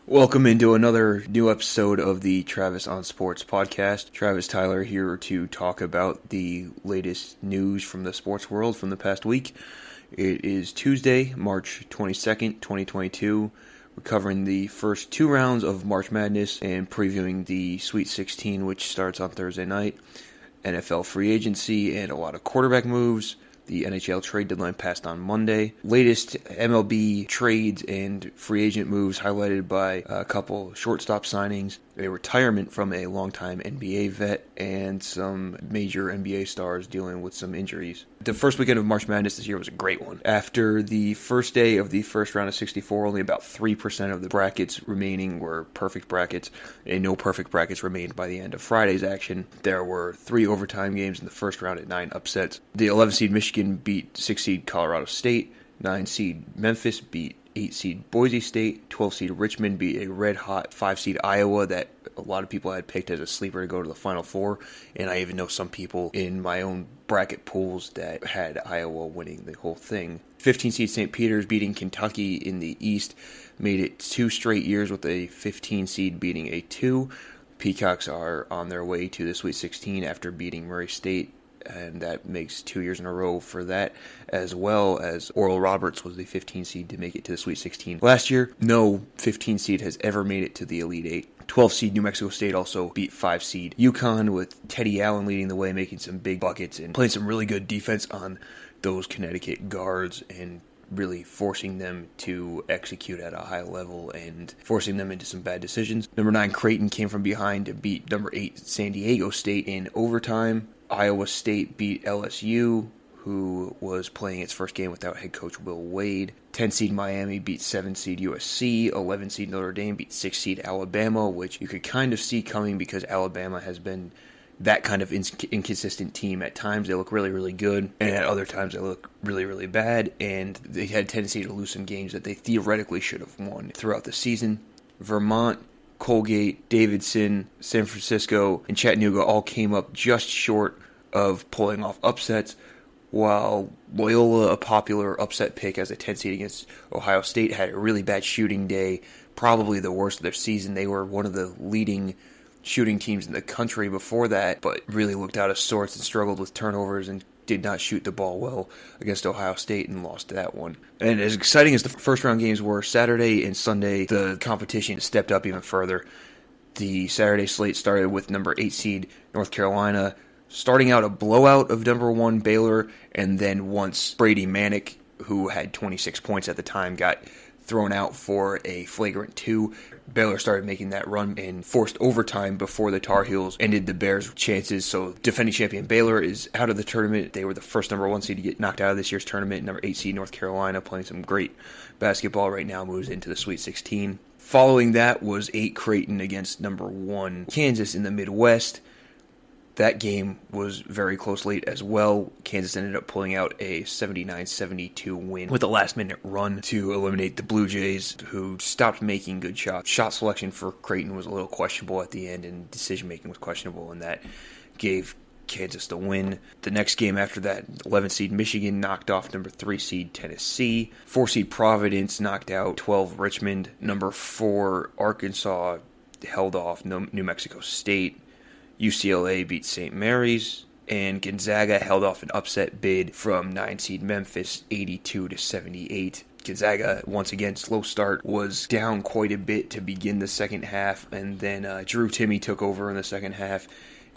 Welcome into another new episode of the Travis on Sports podcast. Travis Tyler here to talk about the latest news from the sports world from the past week. It is Tuesday, March 22nd, 2022. We're covering the first two rounds of March Madness and previewing the Sweet 16, which starts on Thursday night. NFL free agency and a lot of quarterback moves. The NHL trade deadline passed on Monday. Latest MLB trades and free agent moves highlighted by a couple shortstop signings, a retirement from a longtime NBA vet, and some major NBA stars dealing with some injuries. The first weekend of March Madness this year was a great one. After the first day of the first round of 64, only about 3% of the brackets remaining were perfect brackets, and no perfect brackets remained by the end of Friday's action. There were 3 overtime games in the first round at 9 upsets. The 11-seed Michigan beat 6-seed Colorado State, 9-seed Memphis beat 8-seed Boise State, 12-seed Richmond beat a red-hot 5-seed Iowa that a lot of people had picked as a sleeper to go to the Final Four, and I even know some people in my own bracket pools that had Iowa winning the whole thing. 15-seed St. Peter's beating Kentucky in the East made it 2 straight years with a 15-seed beating a 2. Peacocks are on their way to the Sweet 16 after beating Murray State, and that makes 2 years in a row for that, as well as Oral Roberts was the 15 seed to make it to the Sweet 16. Last year, no 15 seed has ever made it to the Elite 8. 12 seed New Mexico State also beat 5 seed UConn, with Teddy Allen leading the way, making some big buckets and playing some really good defense on those Connecticut guards and really forcing them to execute at a high level and forcing them into some bad decisions. Number 9 Creighton came from behind to beat number 8 San Diego State in overtime. Iowa State beat LSU, who was playing its first game without head coach Will Wade. 10-seed Miami beat 7-seed USC. 11-seed Notre Dame beat 6-seed Alabama, which you could kind of see coming because Alabama has been that kind of inconsistent team. At times they look really, really good, and at other times they look really, really bad, and they had a tendency to lose some games that they theoretically should have won throughout the season. Vermont, Colgate, Davidson, San Francisco, and Chattanooga all came up just short of pulling off upsets, while Loyola, a popular upset pick as a 10 seed against Ohio State, had a really bad shooting day, probably the worst of their season. They were one of the leading shooting teams in the country before that, but really looked out of sorts and struggled with turnovers and did not shoot the ball well against Ohio State and lost that one. And as exciting as the first round games were, Saturday and Sunday, the competition stepped up even further. The Saturday slate started with number 8 seed North Carolina starting out a blowout of number 1 Baylor, and then once Brady Manick, who had 26 points at the time, got thrown out for a flagrant 2, Baylor started making that run and forced overtime before the Tar Heels ended the Bears' chances. So defending champion Baylor is out of the tournament. They were the first number 1 seed to get knocked out of this year's tournament. Number 8 seed North Carolina, playing some great basketball right now, moves into the Sweet 16. Following that was 8 Creighton against number 1 Kansas in the Midwest. That game was very close late as well. Kansas ended up pulling out a 79-72 win with a last-minute run to eliminate the Blue Jays, who stopped making good shots. Shot selection for Creighton was a little questionable at the end, and decision-making was questionable, and that gave Kansas the win. The next game after that, 11 seed Michigan knocked off number 3 seed Tennessee. 4 seed Providence knocked out 12 Richmond. Number 4 Arkansas held off New Mexico State. UCLA beat St. Mary's, and Gonzaga held off an upset bid from 9 seed Memphis 82-78. Gonzaga, once again, slow start, was down quite a bit to begin the second half, and then Drew Timme took over in the second half,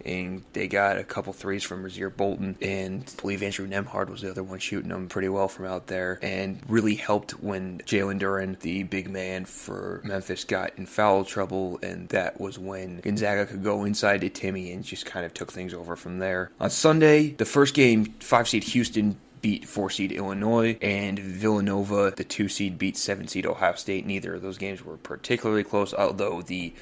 and they got a couple threes from Rasir Bolton, and I believe Andrew Nembhard was the other one shooting them pretty well from out there, and really helped when Jalen Duren, the big man for Memphis, got in foul trouble, and that was when Gonzaga could go inside to Timme and just kind of took things over from there. On Sunday, the first game, 5 seed Houston beat 4 seed Illinois, and Villanova, the 2 seed, beat 7 seed Ohio State. Neither of those games were particularly close, although the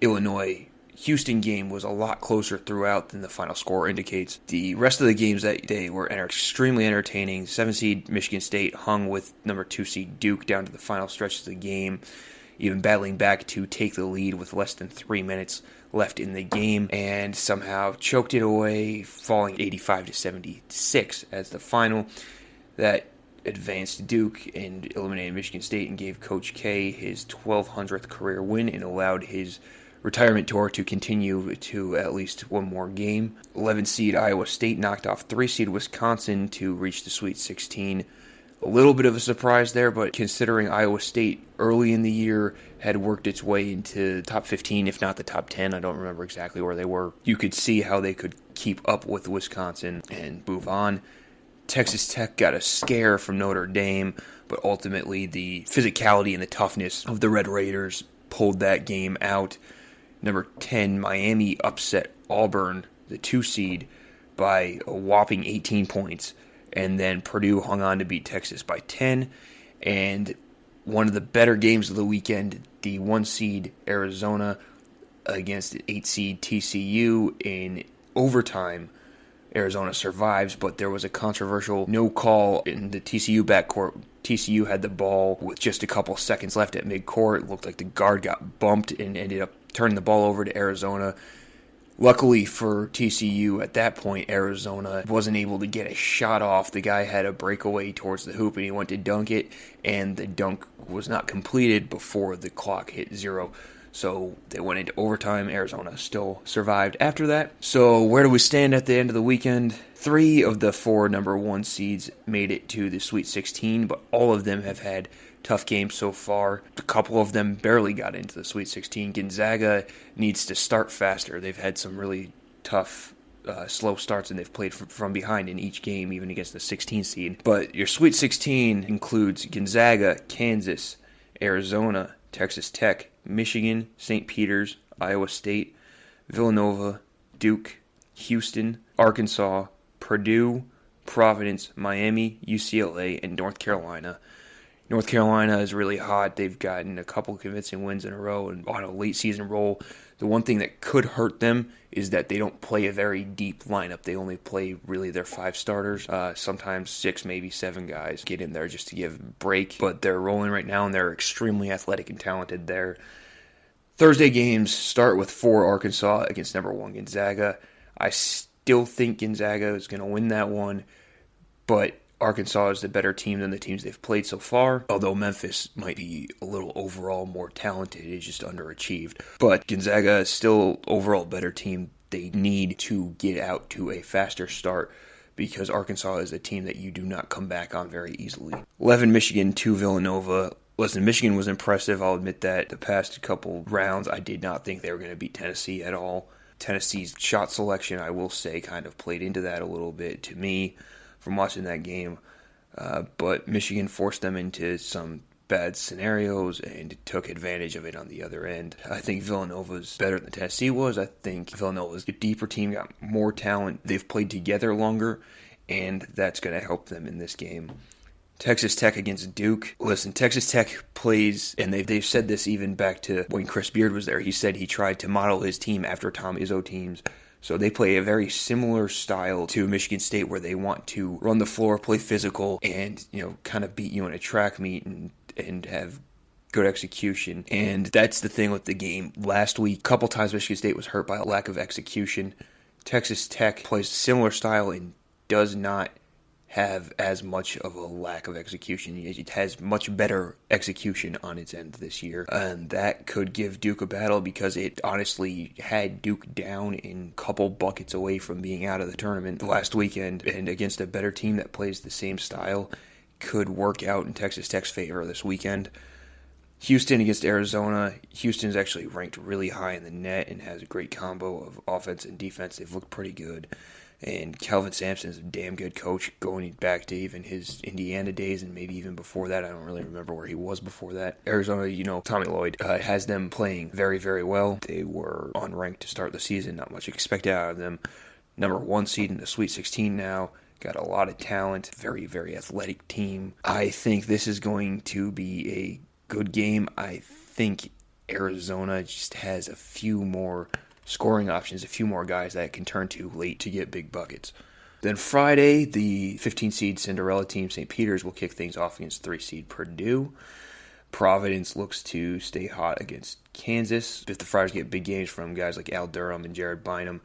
Illinois Houston game was a lot closer throughout than the final score indicates. The rest of the games that day were extremely entertaining. 7 seed Michigan State hung with number 2 seed Duke down to the final stretch of the game, even battling back to take the lead with less than 3 minutes left in the game, and somehow choked it away, falling 85-76 as the final. That advanced Duke and eliminated Michigan State and gave Coach K his 1,200th career win and allowed his retirement tour to continue to at least one more game. 11 seed Iowa State knocked off 3 seed Wisconsin to reach the Sweet 16. A little bit of a surprise there, but considering Iowa State early in the year had worked its way into the top 15, if not the top 10, I don't remember exactly where they were, you could see how they could keep up with Wisconsin and move on. Texas Tech got a scare from Notre Dame, but ultimately the physicality and the toughness of the Red Raiders pulled that game out. Number 10, Miami upset Auburn, the 2 seed, by a whopping 18 points. And then Purdue hung on to beat Texas by 10. And one of the better games of the weekend, the 1 seed Arizona against the 8 seed TCU in overtime. Arizona survives, but there was a controversial no call in the TCU backcourt. TCU had the ball with just a couple seconds left at midcourt. It looked like the guard got bumped and ended up turning the ball over to Arizona. Luckily for TCU, at that point, Arizona wasn't able to get a shot off. The guy had a breakaway towards the hoop, and he went to dunk it, and the dunk was not completed before the clock hit 0. So they went into overtime. Arizona still survived after that. So where do we stand at the end of the weekend? 3 of the 4 number 1 seeds made it to the Sweet 16, but all of them have had tough games so far. A couple of them barely got into the Sweet 16. Gonzaga needs to start faster. They've had some really tough, slow starts, and they've played from behind in each game, even against the 16 seed. But your Sweet 16 includes Gonzaga, Kansas, Arizona, Texas Tech, Michigan, St. Peter's, Iowa State, Villanova, Duke, Houston, Arkansas, Purdue, Providence, Miami, UCLA, and North Carolina. North Carolina is really hot. They've gotten a couple convincing wins in a row and on a late season roll. The one thing that could hurt them is that they don't play a very deep lineup. They only play really their 5 starters. Sometimes 6, maybe 7 guys get in there just to give a break. But they're rolling right now, and they're extremely athletic and talented there. Thursday games start with 4 Arkansas against number 1 Gonzaga. I still think Gonzaga is going to win that one, but Arkansas is the better team than the teams they've played so far, although Memphis might be a little overall more talented. It's just underachieved. But Gonzaga is still overall better team. They need to get out to a faster start because Arkansas is a team that you do not come back on very easily. 11 Michigan, 2 Villanova. Listen, Michigan was impressive. I'll admit that. The past couple rounds, I did not think they were going to beat Tennessee at all. Tennessee's shot selection, I will say, kind of played into that a little bit to me from watching that game. But Michigan forced them into some bad scenarios and took advantage of it on the other end. I think Villanova's better than Tennessee was. I think Villanova's a deeper team, got more talent. They've played together longer, and that's going to help them in this game. Texas Tech against Duke. Listen, Texas Tech plays, and they've said this even back to when Chris Beard was there. He said he tried to model his team after Tom Izzo teams. So they play a very similar style to Michigan State where they want to run the floor, play physical, and, kind of beat you in a track meet and have good execution. And that's the thing with the game. Last week, a couple times Michigan State was hurt by a lack of execution. Texas Tech plays a similar style and does not have as much of a lack of execution. It has much better execution on its end this year, and that could give Duke a battle because it honestly had Duke down in a couple buckets away from being out of the tournament last weekend, and against a better team that plays the same style could work out in Texas Tech's favor this weekend. Houston against Arizona. Houston is actually ranked really high in the net and has a great combo of offense and defense. They've looked pretty good. And Kelvin Sampson is a damn good coach going back to even his Indiana days and maybe even before that. I don't really remember where he was before that. Arizona, Tommy Lloyd has them playing very, very well. They were unranked to start the season. Not much expected out of them. Number 1 seed in the Sweet 16 now. Got a lot of talent. Very, very athletic team. I think this is going to be a good game. I think Arizona just has a few more scoring options, a few more guys that can turn to late to get big buckets. Then Friday, the 15-seed Cinderella team, St. Peter's, will kick things off against 3-seed Purdue. Providence looks to stay hot against Kansas. If the Friars get big games from guys like Al Durham and Jared Bynum,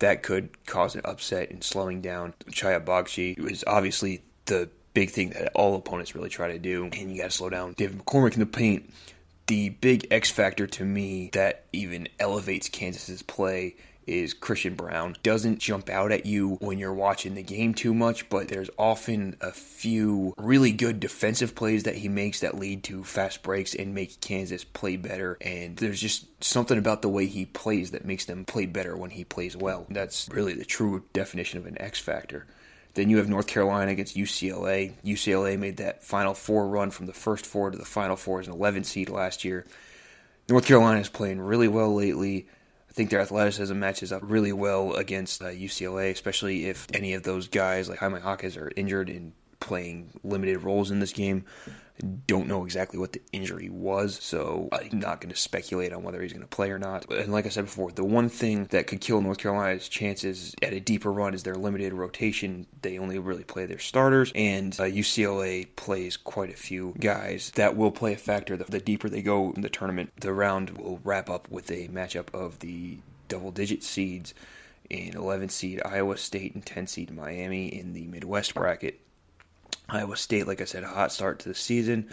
that could cause an upset in slowing down Chaya Bagchi, who is obviously the big thing that all opponents really try to do, and you got to slow down David McCormick in the paint. The big X factor to me that even elevates Kansas's play is Christian Braun. Doesn't jump out at you when you're watching the game too much, but there's often a few really good defensive plays that he makes that lead to fast breaks and make Kansas play better. And there's just something about the way he plays that makes them play better when he plays well. That's really the true definition of an X factor. Then you have North Carolina against UCLA. UCLA made that Final Four run from the first four to the Final Four as an 11 seed last year. North Carolina is playing really well lately. I think their athleticism matches up really well against UCLA, especially if any of those guys like Jaime Jaquez are injured and playing limited roles in this game. I don't know exactly what the injury was, so I'm not going to speculate on whether he's going to play or not. And like I said before, the one thing that could kill North Carolina's chances at a deeper run is their limited rotation. They only really play their starters, and UCLA plays quite a few guys that will play a factor the deeper they go in the tournament. The round will wrap up with a matchup of the double-digit seeds in 11 seed Iowa State and 10 seed Miami in the Midwest bracket. Iowa State, like I said, a hot start to the season,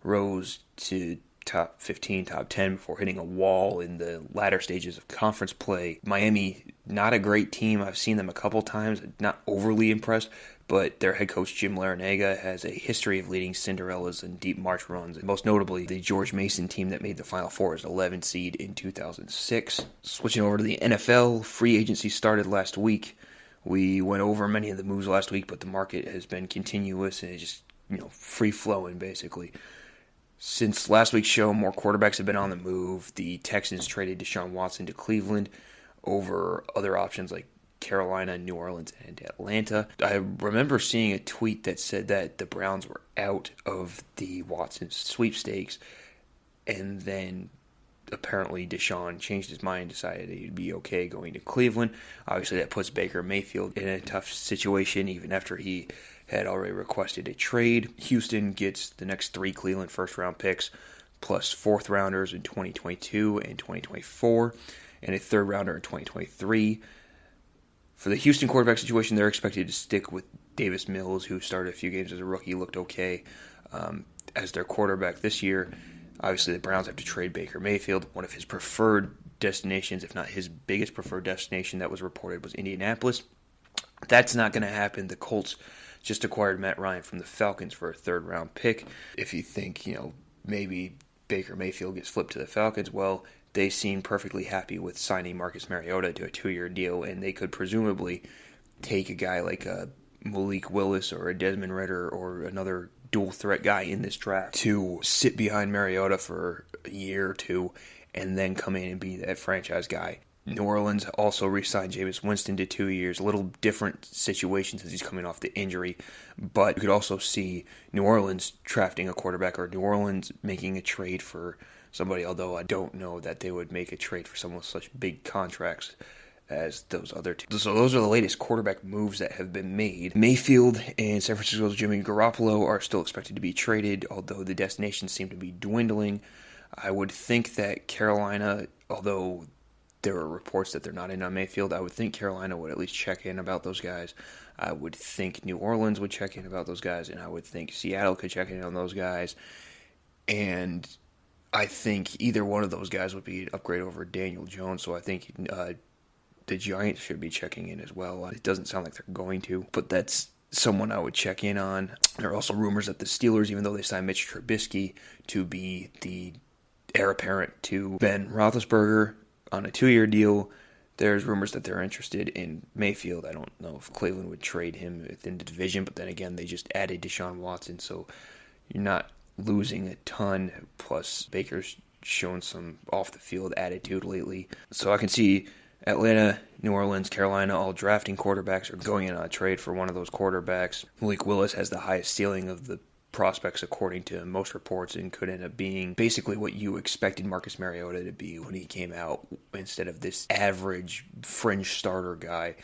rose to top 15, top 10 before hitting a wall in the latter stages of conference play. Miami, not a great team. I've seen them a couple times, not overly impressed, but their head coach Jim Larinaga has a history of leading Cinderellas in deep March runs, and most notably the George Mason team that made the Final Four as an 11 seed in 2006. Switching over to the NFL, free agency started last week. We went over many of the moves last week, but the market has been continuous and it's just, free-flowing, basically. Since last week's show, more quarterbacks have been on the move. The Texans traded Deshaun Watson to Cleveland over other options like Carolina, New Orleans, and Atlanta. I remember seeing a tweet that said that the Browns were out of the Watson sweepstakes, and then apparently Deshaun changed his mind and decided he'd be okay going to Cleveland. Obviously, that puts Baker Mayfield in a tough situation, even after he had already requested a trade. Houston gets the next 3 Cleveland first-round picks, plus 4th-rounders in 2022 and 2024, and a 3rd-rounder in 2023. For the Houston quarterback situation, they're expected to stick with Davis Mills, who started a few games as a rookie, looked okay as their quarterback this year. Obviously, the Browns have to trade Baker Mayfield. One of his preferred destinations, if not his biggest preferred destination that was reported, was Indianapolis. That's not going to happen. The Colts just acquired Matt Ryan from the Falcons for a 3rd-round pick. If you think, maybe Baker Mayfield gets flipped to the Falcons, well, they seem perfectly happy with signing Marcus Mariota to a 2-year deal, and they could presumably take a guy like Malik Willis or a Desmond Ridder or another dual-threat guy in this draft to sit behind Mariota for a year or two and then come in and be that franchise guy. New Orleans also re-signed Jameis Winston to 2 years. A little different situation since he's coming off the injury, but you could also see New Orleans drafting a quarterback or New Orleans making a trade for somebody, although I don't know that they would make a trade for someone with such big contracts as those other two. So those are the latest quarterback moves that have been made. Mayfield and San Francisco's Jimmy Garoppolo are still expected to be traded, although the destinations seem to be dwindling. I would think that Carolina, although there are reports that they're not in on Mayfield, I would think Carolina would at least check in about those guys. I would think New Orleans would check in about those guys, and I would think Seattle could check in on those guys. And I think either one of those guys would be an upgrade over Daniel Jones, so I think the Giants should be checking in as well. It doesn't sound like they're going to, but that's someone I would check in on. There are also rumors that the Steelers, even though they signed Mitch Trubisky to be the heir apparent to Ben Roethlisberger on a 2-year deal, there's rumors that they're interested in Mayfield. I don't know if Cleveland would trade him within the division, but then again, they just added Deshaun Watson, so you're not losing a ton. Plus, Baker's shown some off-the-field attitude lately. So I can see Atlanta, New Orleans, Carolina all drafting quarterbacks or going in on a trade for one of those quarterbacks. Malik Willis has the highest ceiling of the prospects according to most reports and could end up being basically what you expected Marcus Mariota to be when he came out, instead of this average fringe starter guy.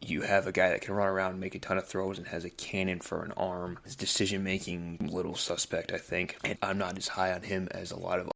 You have a guy that can run around and make a ton of throws and has a cannon for an arm. His decision-making, little suspect, I think. And I'm not as high on him as a lot of